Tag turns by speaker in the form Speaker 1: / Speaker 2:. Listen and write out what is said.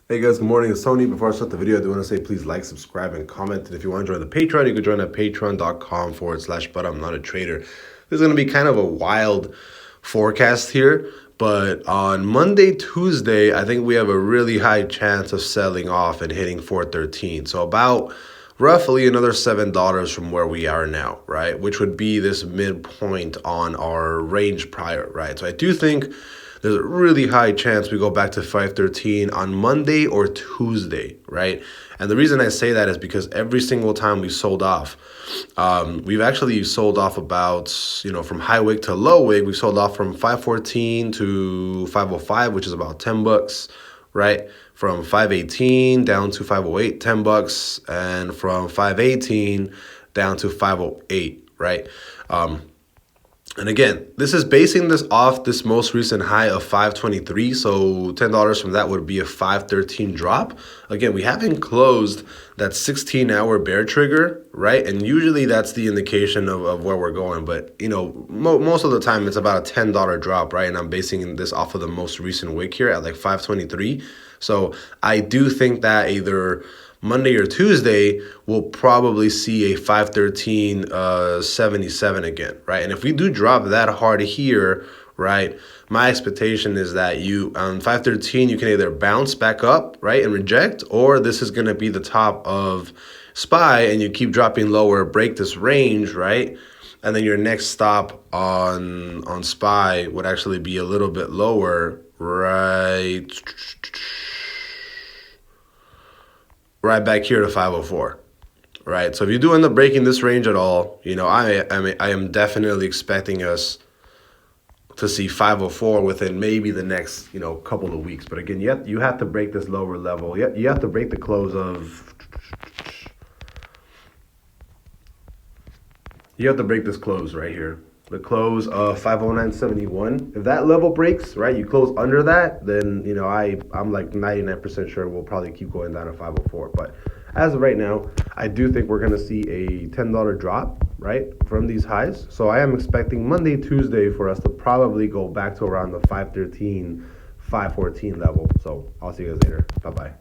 Speaker 1: Hey guys, good morning. It's Tony. Before I start the video, I do want to say please like, subscribe, and comment. And if you want to join the Patreon, you can join at patreon.com/but I'm not a trader. This is going to be kind of a wild forecast here, but on Monday, Tuesday, I think we have a really high chance of selling off and hitting 413. So about roughly another $7 from where we are now, right? Which would be this midpoint on our range prior, right? So I do think there's a really high chance we go back to 513 on Monday or Tuesday, right? And the reason I say that is because every single time we sold off, we've actually sold off about, from high wick to low wick, we sold off from 514 to 505, which is about 10 bucks, right? From 518 down to 508, 10 bucks, and from 518 down to 508, right? And again, this is basing this off this most recent high of 523. So $10 from that would be a 513 drop. Again, we haven't closed that 16-hour bear trigger, right? And usually that's the indication of where we're going. But, most of the time it's about a $10 drop, right? And I'm basing this off of the most recent wick here at like 523. So I do think that either Monday or Tuesday, we'll probably see a 513.77 again, right? And if we do drop that hard here, right, my expectation is that you on 513 you can either bounce back up, right, and reject, or this is going to be the top of SPY and you keep dropping lower, break this range, right? And then your next stop on SPY would actually be a little bit lower, right back here to 504, right? So if you do end up breaking this range at all, I am definitely expecting us to see 504 within maybe the next, couple of weeks. But again, you have to break this lower level. You have to break the close of, you have to break this close right here. The close of 509.71. If that level breaks, right, you close under that, then, I'm like 99% sure we'll probably keep going down to 504. But as of right now, I do think we're going to see a $10 drop, right, from these highs. So I am expecting Monday, Tuesday for us to probably go back to around the 513, 514 level. So I'll see you guys later. Bye-bye.